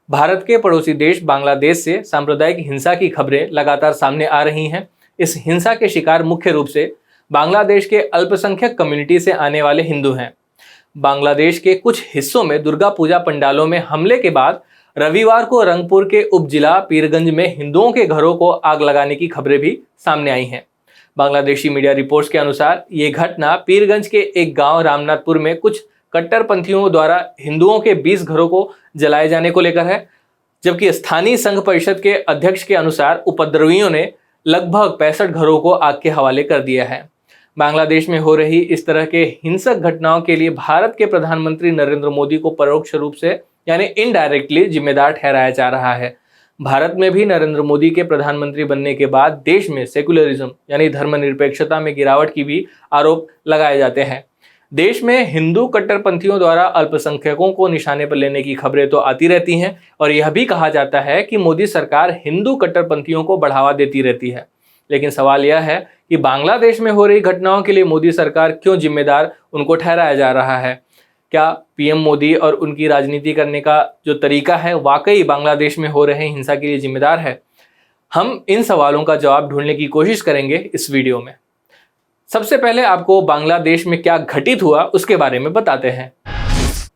भारत के पड़ोसी देश बांग्लादेश से सांप्रदायिक हिंसा की खबरें लगातार सामने आ रही हैं। इस हिंसा के शिकार मुख्य रूप से बांग्लादेश के अल्पसंख्यक कम्युनिटी से आने वाले हिंदू हैं। बांग्लादेश के कुछ हिस्सों में दुर्गा पूजा पंडालों में हमले के बाद रविवार को रंगपुर के उपजिला पीरगंज में हिंदुओं के घरों को आग लगाने की खबरें भी सामने आई हैं। बांग्लादेशी मीडिया रिपोर्ट्स के अनुसार ये घटना पीरगंज के एक गांव रामनाथपुर में कुछ कट्टरपंथियों द्वारा हिंदुओं के 20 घरों को जलाए जाने को लेकर है, जबकि स्थानीय संघ परिषद के अध्यक्ष के अनुसार उपद्रवियों ने लगभग 65 घरों को आग के हवाले कर दिया है। बांग्लादेश में हो रही इस तरह के हिंसक घटनाओं के लिए भारत के प्रधानमंत्री नरेंद्र मोदी को परोक्ष रूप से यानी इनडायरेक्टली जिम्मेदार ठहराया जा रहा है। भारत में भी नरेंद्र मोदी के प्रधानमंत्री बनने के बाद देश में सेकुलरिज्म यानी धर्मनिरपेक्षता में गिरावट की भी आरोप लगाए जाते हैं। देश में हिंदू कट्टरपंथियों द्वारा अल्पसंख्यकों को निशाने पर लेने की खबरें तो आती रहती हैं और यह भी कहा जाता है कि मोदी सरकार हिंदू कट्टरपंथियों को बढ़ावा देती रहती है। लेकिन सवाल यह है कि बांग्लादेश में हो रही घटनाओं के लिए मोदी सरकार क्यों जिम्मेदार उनको ठहराया जा रहा है? क्या पीएम मोदी और उनकी राजनीति करने का जो तरीका है वाकई बांग्लादेश में हो रहे हिंसा के लिए जिम्मेदार है? हम इन सवालों का जवाब ढूंढने की कोशिश करेंगे इस वीडियो में। सबसे पहले आपको बांग्लादेश में क्या घटित हुआ उसके बारे में बताते हैं।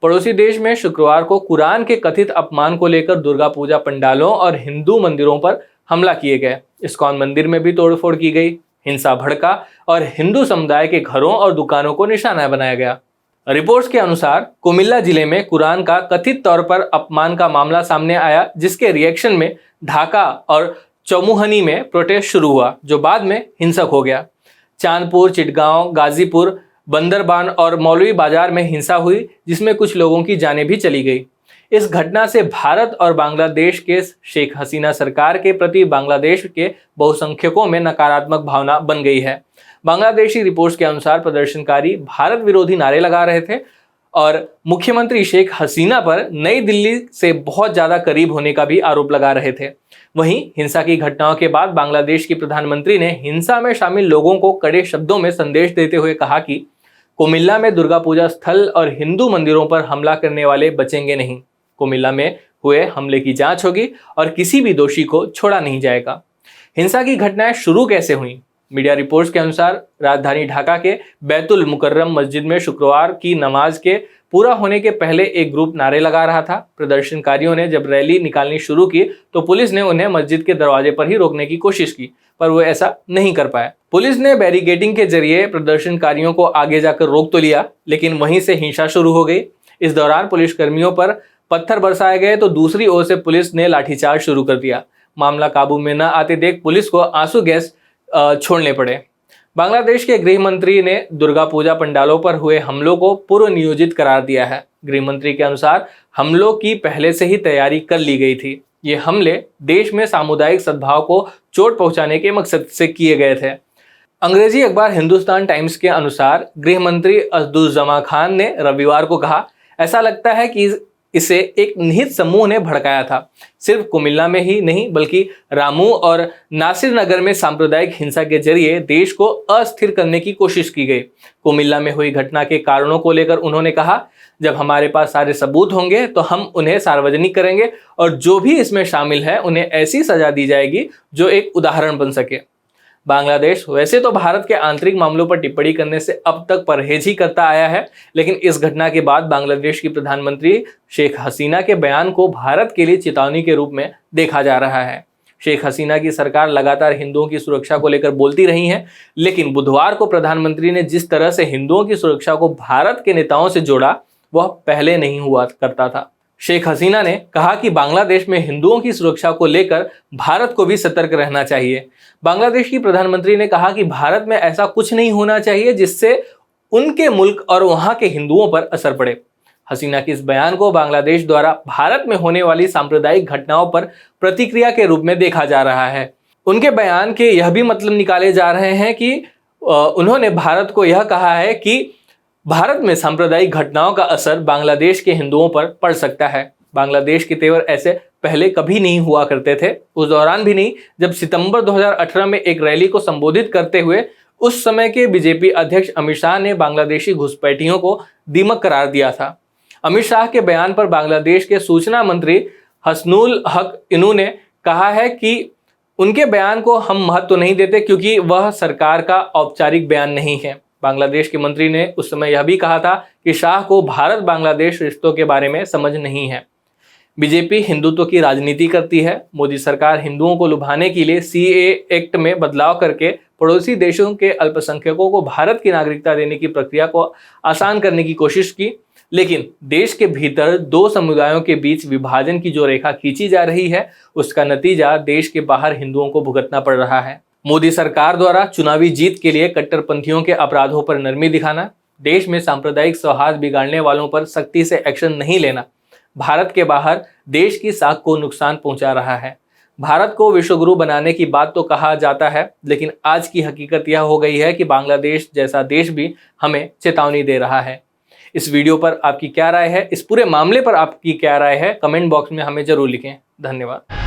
पड़ोसी देश में शुक्रवार को कुरान के कथित अपमान को लेकर दुर्गा पूजा पंडालों और हिंदू मंदिरों पर हमला किए गए। इस्कॉन मंदिर में भी तोड़फोड़ की गई, हिंसा भड़का और हिंदू समुदाय के घरों और दुकानों को निशाना बनाया गया। रिपोर्ट्स के अनुसार कुमिल्ला जिले में कुरान का कथित तौर पर अपमान का मामला सामने आया, जिसके रिएक्शन में ढाका और चौमुहनी में प्रोटेस्ट शुरू हुआ, जो बाद में हिंसक हो गया। चांदपुर, चिटगांव, गाजीपुर, बंदरबान और मौलवी बाजार में हिंसा हुई, जिसमें कुछ लोगों की जानें भी चली गई। इस घटना से भारत और बांग्लादेश के शेख हसीना सरकार के प्रति बांग्लादेश के बहुसंख्यकों में नकारात्मक भावना बन गई है। बांग्लादेशी रिपोर्ट्स के अनुसार प्रदर्शनकारी भारत विरोधी नारे लगा रहे थे और मुख्यमंत्री शेख हसीना पर नई दिल्ली से बहुत ज्यादा करीब होने का भी आरोप लगा रहे थे। वहीं हिंसा की घटनाओं के बाद बांग्लादेश की प्रधानमंत्री ने हिंसा में शामिल लोगों को कड़े शब्दों में संदेश देते हुए कहा कि कुमिल्ला में दुर्गा पूजा स्थल और हिंदू मंदिरों पर हमला करने वाले बचेंगे नहीं। कुमिल्ला में हुए हमले की जांच होगी और किसी भी दोषी को छोड़ा नहीं जाएगा। हिंसा की घटनाएं शुरू कैसे हुई? मीडिया रिपोर्ट्स के अनुसार राजधानी ढाका के बैतुल मुकर्रम मस्जिद में शुक्रवार की नमाज के पूरा होने के पहले एक ग्रुप नारे लगा रहा था। प्रदर्शनकारियों ने जब रैली निकालनी शुरू की तो पुलिस ने उन्हें मस्जिद के दरवाजे पर ही रोकने की कोशिश की, पर वो ऐसा नहीं कर पाए। पुलिस ने बैरिकेडिंग के जरिए प्रदर्शनकारियों को आगे जाकर रोक तो लिया, लेकिन वहीं से हिंसा शुरू हो गई। इस दौरान पुलिसकर्मियों पर पत्थर बरसाए गए तो दूसरी ओर से पुलिस ने लाठीचार्ज शुरू कर दिया। मामला काबू में न आते देख पुलिस को आंसू गैस छोड़ने पड़े। बांग्लादेश के गृह मंत्री ने दुर्गा पूजा पंडालों पर हुए हमलों को पूर्व नियोजित करार दिया है। गृह मंत्री के अनुसार हमलों की पहले से ही तैयारी कर ली गई थी। ये हमले देश में सामुदायिक सद्भाव को चोट पहुंचाने के मकसद से किए गए थे। अंग्रेजी अखबार हिंदुस्तान टाइम्स के अनुसार गृह मंत्री असदुज्जमा खान ने रविवार को कहा, ऐसा लगता है कि इसे एक निहित समूह ने भड़काया था। सिर्फ कुमिल्ला में ही नहीं बल्कि रामू और नासिर नगर में सांप्रदायिक हिंसा के जरिए देश को अस्थिर करने की कोशिश की गई। कुमिल्ला में हुई घटना के कारणों को लेकर उन्होंने कहा, जब हमारे पास सारे सबूत होंगे तो हम उन्हें सार्वजनिक करेंगे और जो भी इसमें शामिल है उन्हें ऐसी सजा दी जाएगी जो एक उदाहरण बन सके। बांग्लादेश वैसे तो भारत के आंतरिक मामलों पर टिप्पणी करने से अब तक परहेज ही करता आया है, लेकिन इस घटना के बाद बांग्लादेश की प्रधानमंत्री शेख हसीना के बयान को भारत के लिए चेतावनी के रूप में देखा जा रहा है। शेख हसीना की सरकार लगातार हिंदुओं की सुरक्षा को लेकर बोलती रही है, लेकिन बुधवार को प्रधानमंत्री ने जिस तरह से हिंदुओं की सुरक्षा को भारत के नेताओं से जोड़ा वह पहले नहीं हुआ करता था। शेख हसीना ने कहा कि बांग्लादेश में हिंदुओं की सुरक्षा को लेकर भारत को भी सतर्क रहना चाहिए। बांग्लादेश की प्रधानमंत्री ने कहा कि भारत में ऐसा कुछ नहीं होना चाहिए जिससे उनके मुल्क और वहां के हिंदुओं पर असर पड़े। हसीना के इस बयान को बांग्लादेश द्वारा भारत में होने वाली सांप्रदायिक घटनाओं पर प्रतिक्रिया के रूप में देखा जा रहा है। उनके बयान के यह भी मतलब निकाले जा रहे हैं कि उन्होंने भारत को यह कहा है कि भारत में सांप्रदायिक घटनाओं का असर बांग्लादेश के हिंदुओं पर पड़ सकता है। बांग्लादेश के तेवर ऐसे पहले कभी नहीं हुआ करते थे, उस दौरान भी नहीं जब सितंबर 2018 में एक रैली को संबोधित करते हुए उस समय के बीजेपी अध्यक्ष अमित शाह ने बांग्लादेशी घुसपैठियों को दीमक करार दिया था। अमित शाह के बयान पर बांग्लादेश के सूचना मंत्री हसनुल हक इनू ने कहा है कि उनके बयान को हम महत्व नहीं देते क्योंकि वह सरकार का औपचारिक बयान नहीं है। बांग्लादेश के मंत्री ने उस समय यह भी कहा था कि शाह को भारत बांग्लादेश रिश्तों के बारे में समझ नहीं है। बीजेपी हिंदुत्व की राजनीति करती है। मोदी सरकार हिंदुओं को लुभाने के लिए सीएए एक्ट में बदलाव करके पड़ोसी देशों के अल्पसंख्यकों को भारत की नागरिकता देने की प्रक्रिया को आसान करने की कोशिश की, लेकिन देश के भीतर दो समुदायों के बीच विभाजन की जो रेखा खींची जा रही है उसका नतीजा देश के बाहर हिंदुओं को भुगतना पड़ रहा है। मोदी सरकार द्वारा चुनावी जीत के लिए कट्टरपंथियों के अपराधों पर नरमी दिखाना, देश में सांप्रदायिक सौहार्द बिगाड़ने वालों पर सख्ती से एक्शन नहीं लेना भारत के बाहर देश की साख को नुकसान पहुंचा रहा है। भारत को विश्वगुरु बनाने की बात तो कहा जाता है, लेकिन आज की हकीकत यह हो गई है कि बांग्लादेश जैसा देश भी हमें चेतावनी दे रहा है। इस वीडियो पर आपकी क्या राय है, इस पूरे मामले पर आपकी क्या राय है, कमेंट बॉक्स में हमें जरूर लिखें। धन्यवाद।